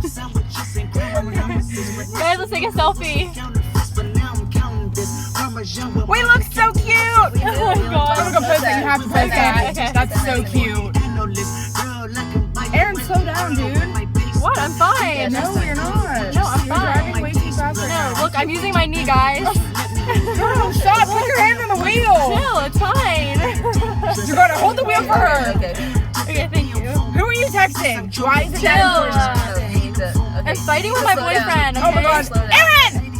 Guys, let's take a selfie. We look so cute! Oh my god. I'm gonna go post it. You have to post that. Okay. That's so cute. Aaron, slow down, dude. What? I'm fine. No, you're not. No, I'm You're fine. driving way too fast right No, now. look, I'm using my knee, guys. No, stop. Put your hand on the wheel. No, it's fine. You're gonna hold the wheel for her. Okay, thank you. Who are you texting? Why is it Chill. that important? I'm fighting with my boyfriend. Oh my okay? god. Aaron!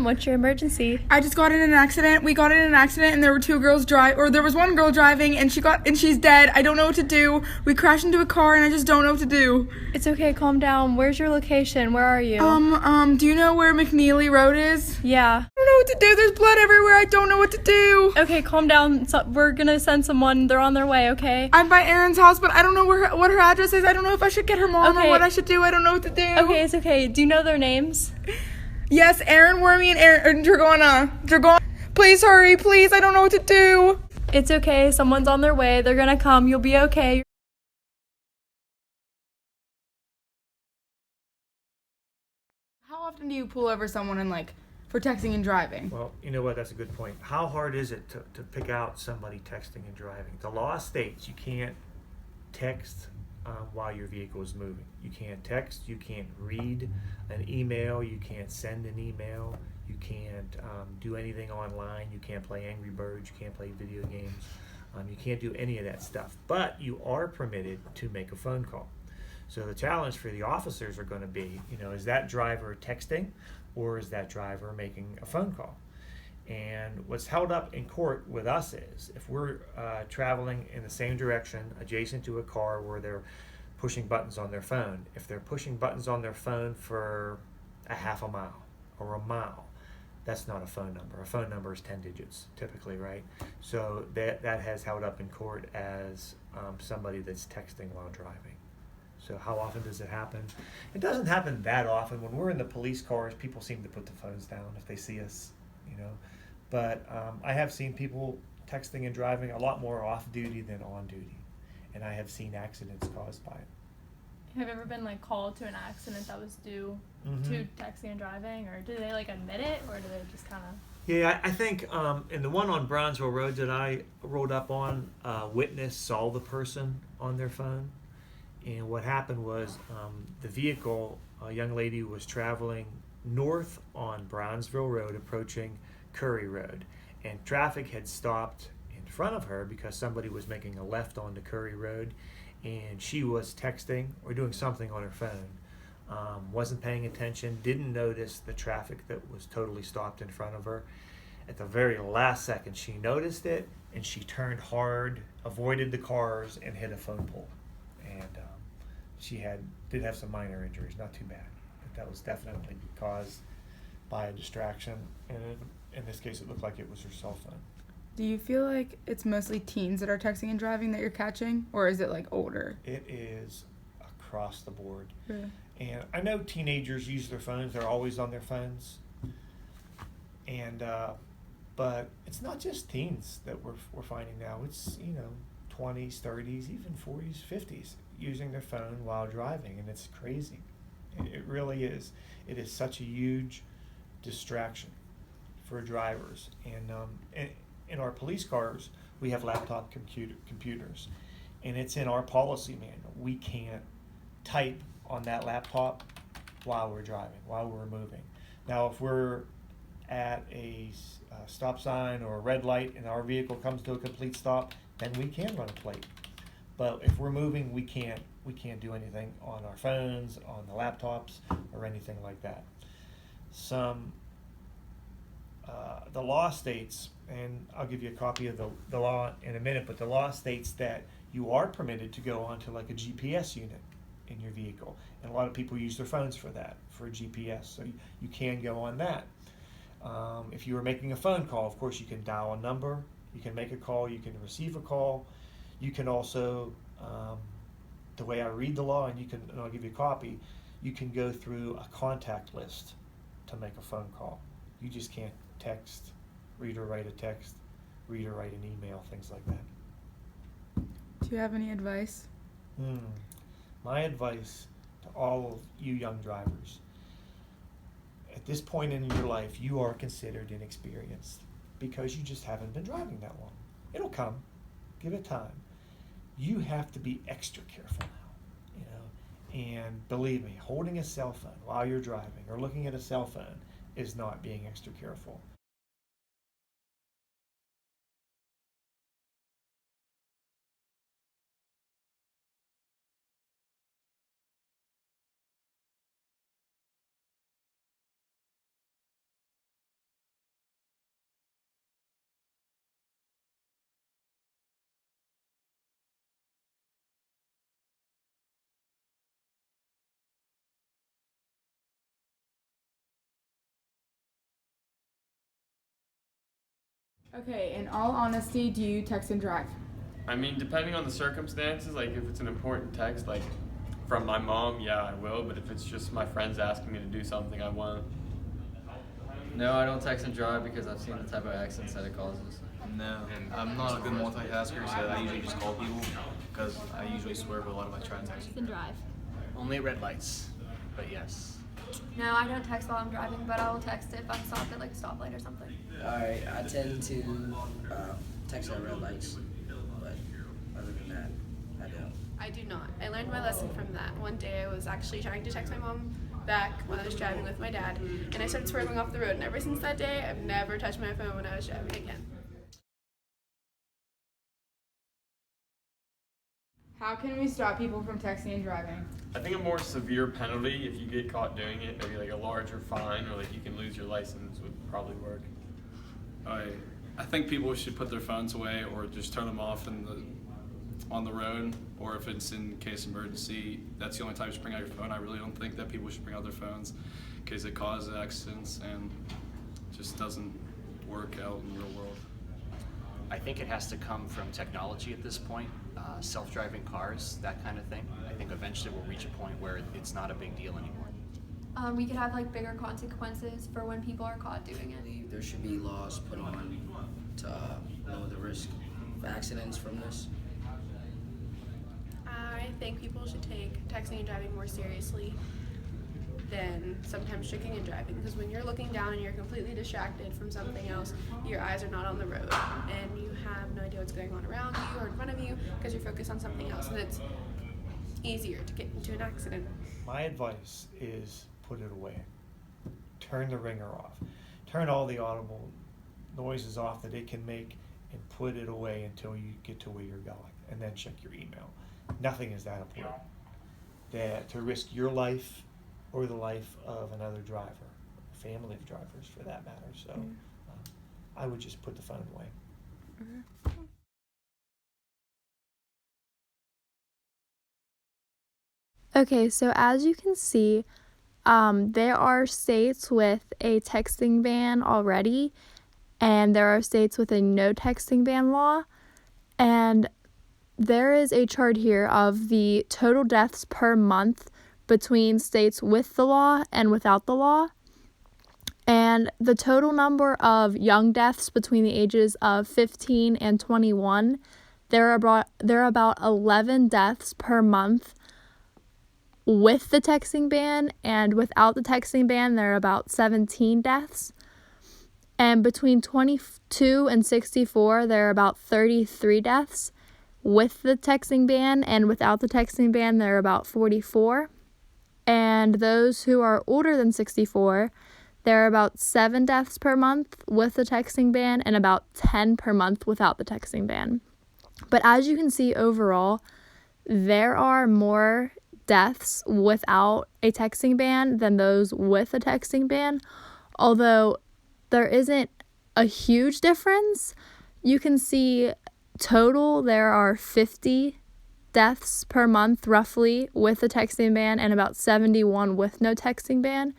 What's your emergency? I just got in an accident. We got in an accident and there were two girls there was one girl driving and she's dead. I don't know what to do. We crashed into a car and I just don't know what to do. It's okay, calm down. Where's your location? Where are you? Do you know where McNeely Road is? Yeah. I don't know what to do. There's blood everywhere. I don't know what to do. Okay, calm down. We're gonna send someone. They're on their way, okay? I'm by Erin's house, but I don't know what her address is. I don't know if I should get her mom or Okay. what I should do. I don't know what to do. Okay, it's okay. Do you know their names? Yes, Erin, Wormy, and Dragona. Please hurry, please. I don't know what to do. It's okay. Someone's on their way. They're gonna come. You'll be okay. How often do you pull over someone for texting and driving? Well, you know what? That's a good point. How hard is it to pick out somebody texting and driving? The law states you can't text while your vehicle is moving. You can't text, you can't read an email, you can't send an email, you can't do anything online, you can't play Angry Birds, you can't play video games, you can't do any of that stuff. But you are permitted to make a phone call. So the challenge for the officers are going to be, is that driver texting or is that driver making a phone call? And what's held up in court with us is if we're traveling in the same direction adjacent to a car where they're pushing buttons on their phone, if they're pushing buttons on their phone for a half a mile or a mile, that's not a phone number. A phone number is 10 digits typically, right? So that has held up in court as somebody that's texting while driving. So how often does it happen? It doesn't happen that often. When we're in the police cars, people seem to put the phones down if they see us, But I have seen people texting and driving a lot more off duty than on duty. And I have seen accidents caused by it. Have you ever been called to an accident that was due to texting and driving, or do they admit it, or do they just kind of? Yeah, I think in the one on Brownsville Road that I rolled up on, witness saw the person on their phone. And what happened was the vehicle, a young lady was traveling north on Brownsville Road approaching Curry Road, and traffic had stopped in front of her because somebody was making a left onto Curry Road, and she was texting or doing something on her phone. Wasn't paying attention, didn't notice the traffic that was totally stopped in front of her. At the very last second, she noticed it, and she turned hard, avoided the cars, and hit a phone pole. And she did have some minor injuries, not too bad, but that was definitely caused by a distraction. And in this case, it looked like it was her cell phone. Do you feel like it's mostly teens that are texting and driving that you're catching, or is it older? It is across the board. Yeah. And I know teenagers use their phones. They're always on their phones. And but it's not just teens that we're finding now. It's 20s, 30s, even 40s, 50s using their phone while driving, and it's crazy. It really is. It is such a huge distraction for drivers. And in our police cars, we have laptop computers, and it's in our policy manual. We can't type on that laptop while we're driving, while we're moving. Now, if we're at a stop sign or a red light and our vehicle comes to a complete stop, then we can run a plate. But if we're moving, we can't do anything on our phones, on the laptops, or anything like that. The law states, and I'll give you a copy of the law in a minute, but the law states that you are permitted to go onto a GPS unit in your vehicle. And a lot of people use their phones for that, for GPS. So you can go on that. If you were making a phone call, of course, you can dial a number, you can make a call, you can receive a call, You can also, the way I read the law, and I'll give you a copy, you can go through a contact list to make a phone call. You just can't text, read or write a text, read or write an email, things like that. Do you have any advice? My advice to all of you young drivers, at this point in your life, you are considered inexperienced because you just haven't been driving that long. It'll come. Give it time. You have to be extra careful now, and believe me, holding a cell phone while you're driving or looking at a cell phone is not being extra careful. Okay, in all honesty, do you text and drive? I mean, depending on the circumstances, like if it's an important text, like from my mom, yeah, I will. But if it's just my friends asking me to do something, I won't. No, I don't text and drive because I've seen the type of accidents that it causes. No, I'm not a good multitasker, so I usually just call people because I usually swerve a lot if I try and text. And drive. Only red lights, but yes. No, I don't text while I'm driving, but I will text if I'm stopped at like a stoplight or something. Alright, I tend to text at red lights, but other than that, I don't. I do not. I learned my lesson from that. One day I was actually trying to text my mom back when I was driving with my dad, and I started swerving off the road, and ever since that day, I've never touched my phone when I was driving again. How can we stop people from texting and driving? I think a more severe penalty if you get caught doing it, maybe like a larger fine or like you can lose your license would probably work. I think people should put their phones away or just turn them off on the road, or if it's in case of emergency, that's the only time you should bring out your phone. I really don't think that people should bring out their phones because it causes accidents and just doesn't work out in the real world. I think it has to come from technology at this point, self-driving cars, that kind of thing. I think eventually we'll reach a point where it's not a big deal anymore. We could have like bigger consequences for when people are caught doing I it. believe there should be laws put on to lower the risk of accidents from this. I think people should take texting and driving more seriously than sometimes drinking and driving, because when you're looking down and you're completely distracted from something else, your eyes are not on the road and you have no idea what's going on around you or in front of you because you're focused on something else, and it's easier to get into an accident. My advice is put it away. Turn the ringer off. Turn all the audible noises off that it can make and put it away until you get to where you're going, and then check your email. Nothing is that important to risk your life or the life of another driver, a family of drivers for that matter. So I would just put the phone away. Okay, so as you can see, there are states with a texting ban already, and there are states with a no texting ban law, and there is a chart here of the total deaths per month between states with the law and without the law. And the total number of young deaths between the ages of 15 and 21, there are about 11 deaths per month with the texting ban, and without the texting ban, there are about 17 deaths. And between 22 and 64, there are about 33 deaths with the texting ban, and without the texting ban, there are about 44. And those who are older than 64, there are about 7 deaths per month with the texting ban and about 10 per month without the texting ban. But as you can see overall, there are more deaths without a texting ban than those with a texting ban. Although there isn't a huge difference, you can see total there are 50 deaths per month roughly with a texting ban and about 71 with no texting ban.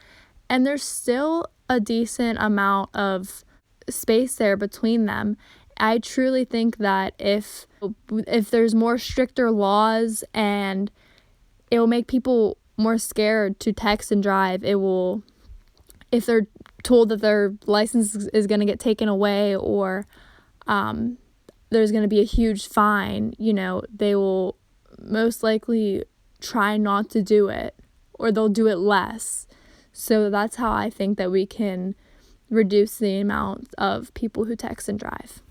And there's still a decent amount of space there between them. I truly think that if there's more stricter laws, and it will make people more scared to text and drive. It will, if they're told that their license is going to get taken away, or there's going to be a huge fine, they will most likely try not to do it, or they'll do it less. So that's how I think that we can reduce the amount of people who text and drive.